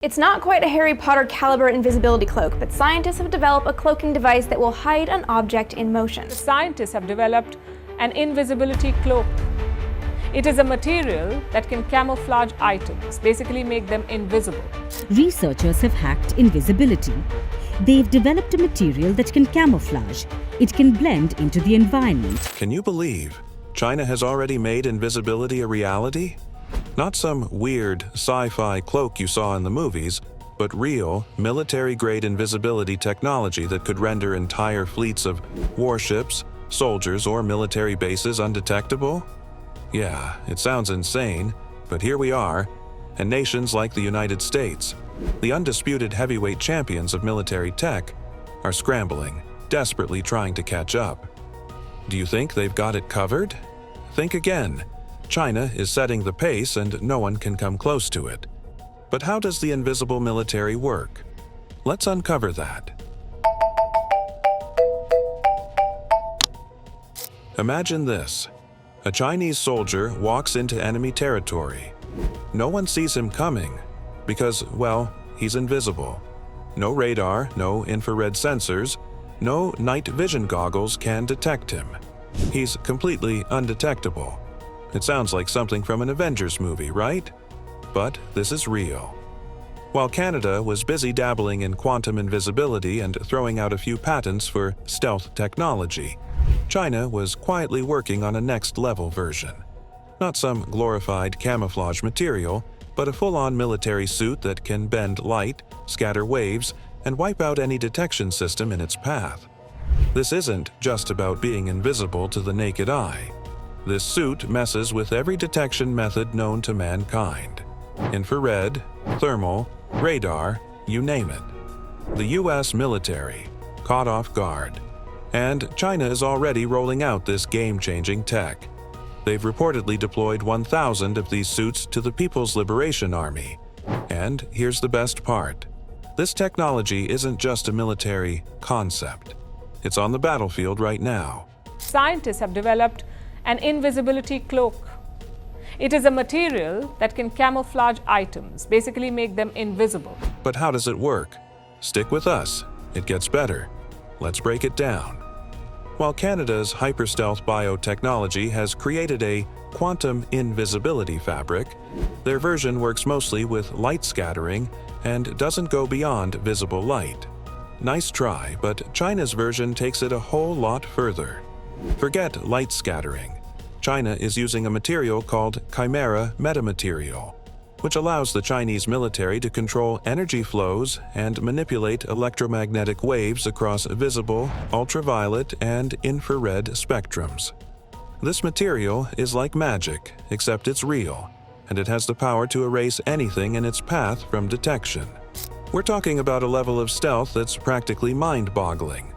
It's not quite a Harry Potter caliber invisibility cloak, but scientists have developed a cloaking device that will hide an object in motion. The scientists have developed an invisibility cloak. It is a material that can camouflage items, basically make them invisible. Researchers have hacked invisibility. They've developed a material that can camouflage. It can blend into the environment. Can you believe China has already made invisibility a reality? Not some weird sci-fi cloak you saw in the movies, but real, military-grade invisibility technology that could render entire fleets of warships, soldiers, or military bases undetectable? Yeah, it sounds insane, but here we are, and nations like the United States, the undisputed heavyweight champions of military tech, are scrambling, desperately trying to catch up. Do you think they've got it covered? Think again. China is setting the pace and no one can come close to it. But how does the invisible military work? Let's uncover that. Imagine this. A Chinese soldier walks into enemy territory. No one sees him coming because, well, he's invisible. No radar, no infrared sensors, no night vision goggles can detect him. He's completely undetectable. It sounds like something from an Avengers movie, right? But this is real. While Canada was busy dabbling in quantum invisibility and throwing out a few patents for stealth technology, China was quietly working on a next-level version. Not some glorified camouflage material, but a full-on military suit that can bend light, scatter waves, and wipe out any detection system in its path. This isn't just about being invisible to the naked eye. This suit messes with every detection method known to mankind. Infrared, thermal, radar, you name it. The US military, caught off guard. And China is already rolling out this game-changing tech. They've reportedly deployed 1,000 of these suits to the People's Liberation Army. And here's the best part. This technology isn't just a military concept. It's on the battlefield right now. Scientists have developed an invisibility cloak. It is a material that can camouflage items, basically make them invisible. But how does it work? Stick with us. It gets better. Let's break it down. While Canada's hyperstealth biotechnology has created a quantum invisibility fabric, their version works mostly with light scattering and doesn't go beyond visible light. Nice try, but China's version takes it a whole lot further. Forget light scattering. China is using a material called chimera metamaterial, which allows the Chinese military to control energy flows and manipulate electromagnetic waves across visible, ultraviolet, and infrared spectrums. This material is like magic, except it's real, and it has the power to erase anything in its path from detection. We're talking about a level of stealth that's practically mind-boggling.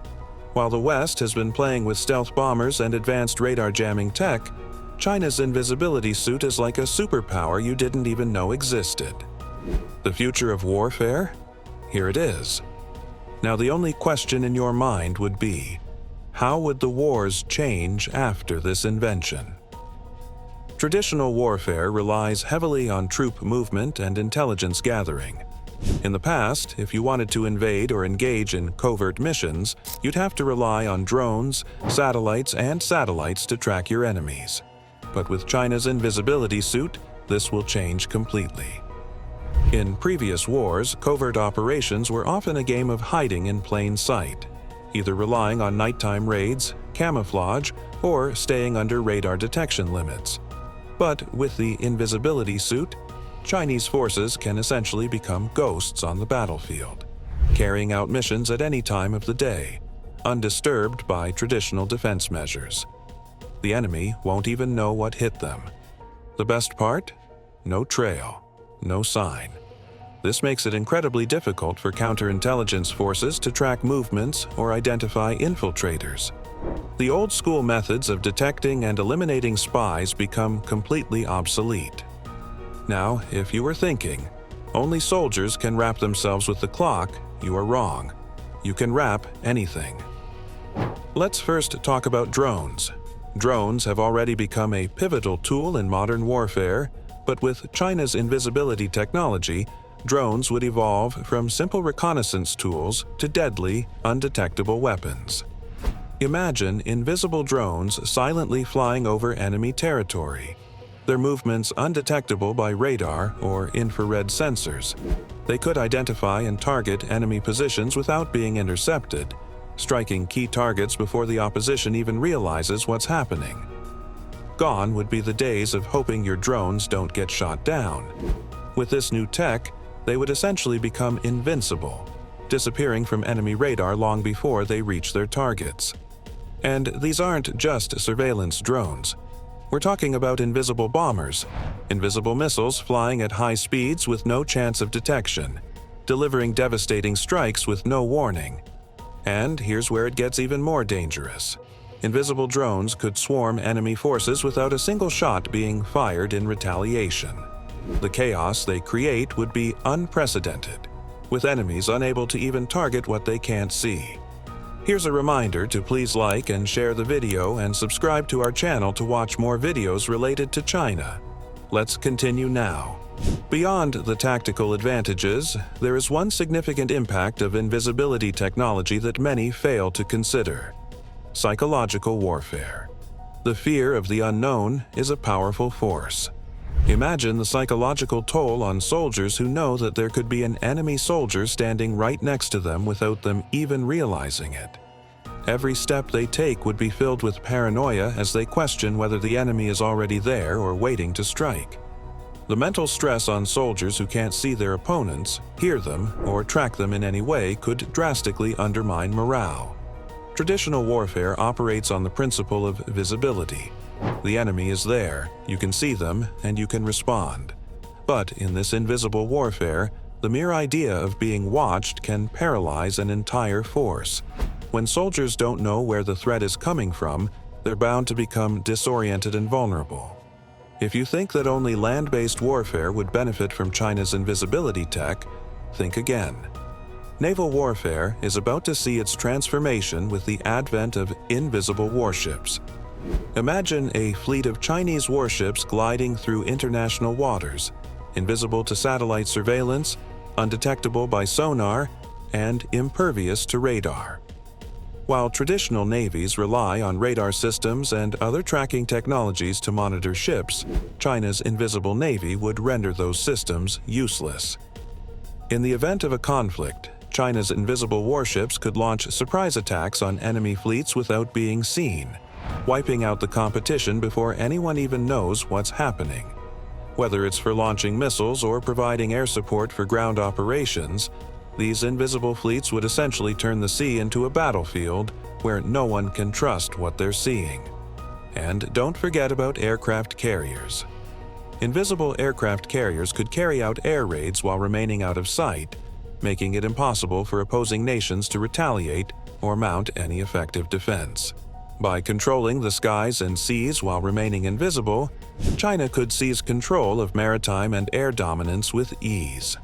While the West has been playing with stealth bombers and advanced radar jamming tech, China's invisibility suit is like a superpower you didn't even know existed. The future of warfare? Here it is. Now the only question in your mind would be, how would the wars change after this invention? Traditional warfare relies heavily on troop movement and intelligence gathering. In the past, if you wanted to invade or engage in covert missions, you'd have to rely on drones, satellites to track your enemies. But with China's invisibility suit, this will change completely. In previous wars, covert operations were often a game of hiding in plain sight, either relying on nighttime raids, camouflage, or staying under radar detection limits. But with the invisibility suit, Chinese forces can essentially become ghosts on the battlefield, carrying out missions at any time of the day, undisturbed by traditional defense measures. The enemy won't even know what hit them. The best part? No trail, no sign. This makes it incredibly difficult for counterintelligence forces to track movements or identify infiltrators. The old-school methods of detecting and eliminating spies become completely obsolete. Now, if you were thinking, only soldiers can wrap themselves with the clock, you are wrong. You can wrap anything. Let's first talk about drones. Drones have already become a pivotal tool in modern warfare, but with China's invisibility technology, drones would evolve from simple reconnaissance tools to deadly, undetectable weapons. Imagine invisible drones silently flying over enemy territory, their movements undetectable by radar or infrared sensors. They could identify and target enemy positions without being intercepted, striking key targets before the opposition even realizes what's happening. Gone would be the days of hoping your drones don't get shot down. With this new tech, they would essentially become invincible, disappearing from enemy radar long before they reach their targets. And these aren't just surveillance drones. We're talking about invisible bombers, invisible missiles flying at high speeds with no chance of detection, delivering devastating strikes with no warning. And here's where it gets even more dangerous. Invisible drones could swarm enemy forces without a single shot being fired in retaliation. The chaos they create would be unprecedented, with enemies unable to even target what they can't see. Here's a reminder to please like and share the video and subscribe to our channel to watch more videos related to China. Let's continue now. Beyond the tactical advantages, there is one significant impact of invisibility technology that many fail to consider: psychological warfare. The fear of the unknown is a powerful force. Imagine the psychological toll on soldiers who know that there could be an enemy soldier standing right next to them without them even realizing it. Every step they take would be filled with paranoia as they question whether the enemy is already there or waiting to strike. The mental stress on soldiers who can't see their opponents, hear them, or track them in any way could drastically undermine morale. Traditional warfare operates on the principle of visibility. The enemy is there, you can see them, and you can respond. But in this invisible warfare, the mere idea of being watched can paralyze an entire force. When soldiers don't know where the threat is coming from, they're bound to become disoriented and vulnerable. If you think that only land-based warfare would benefit from China's invisibility tech, think again. Naval warfare is about to see its transformation with the advent of invisible warships. Imagine a fleet of Chinese warships gliding through international waters, invisible to satellite surveillance, undetectable by sonar, and impervious to radar. While traditional navies rely on radar systems and other tracking technologies to monitor ships, China's invisible navy would render those systems useless. In the event of a conflict, China's invisible warships could launch surprise attacks on enemy fleets without being seen, wiping out the competition before anyone even knows what's happening. Whether it's for launching missiles or providing air support for ground operations, these invisible fleets would essentially turn the sea into a battlefield where no one can trust what they're seeing. And don't forget about aircraft carriers. Invisible aircraft carriers could carry out air raids while remaining out of sight, making it impossible for opposing nations to retaliate or mount any effective defense. By controlling the skies and seas while remaining invisible, China could seize control of maritime and air dominance with ease.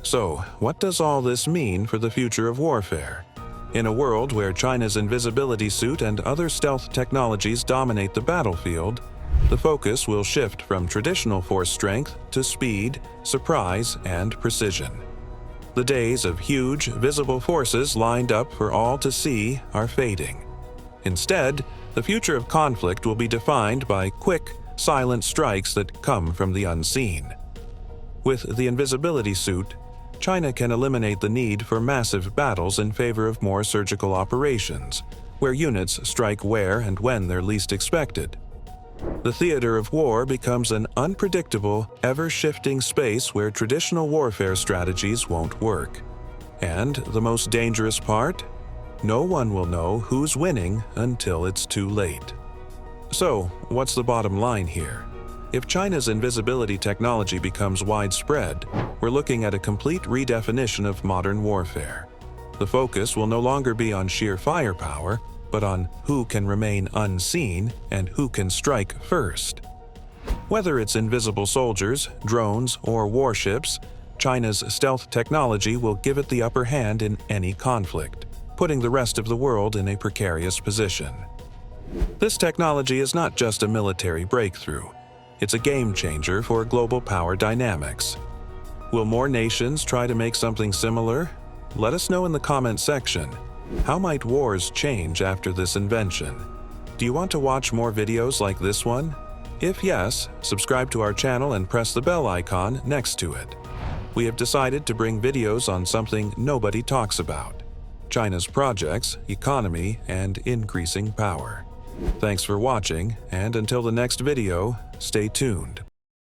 So, what does all this mean for the future of warfare? In a world where China's invisibility suit and other stealth technologies dominate the battlefield, the focus will shift from traditional force strength to speed, surprise, and precision. The days of huge, visible forces lined up for all to see are fading. Instead, the future of conflict will be defined by quick, silent strikes that come from the unseen. With the invisibility suit, China can eliminate the need for massive battles in favor of more surgical operations, where units strike where and when they're least expected. The theater of war becomes an unpredictable, ever-shifting space where traditional warfare strategies won't work. And the most dangerous part? No one will know who's winning until it's too late. So, what's the bottom line here? If China's invisibility technology becomes widespread, we're looking at a complete redefinition of modern warfare. The focus will no longer be on sheer firepower, but on who can remain unseen and who can strike first. Whether it's invisible soldiers, drones, or warships, China's stealth technology will give it the upper hand in any conflict, putting the rest of the world in a precarious position. This technology is not just a military breakthrough. It's a game changer for global power dynamics. Will more nations try to make something similar? Let us know in the comment section. How might wars change after this invention? Do you want to watch more videos like this one? If yes, subscribe to our channel and press the bell icon next to it. We have decided to bring videos on something nobody talks about: China's projects, economy, and increasing power. Thanks for watching, and until the next video, stay tuned.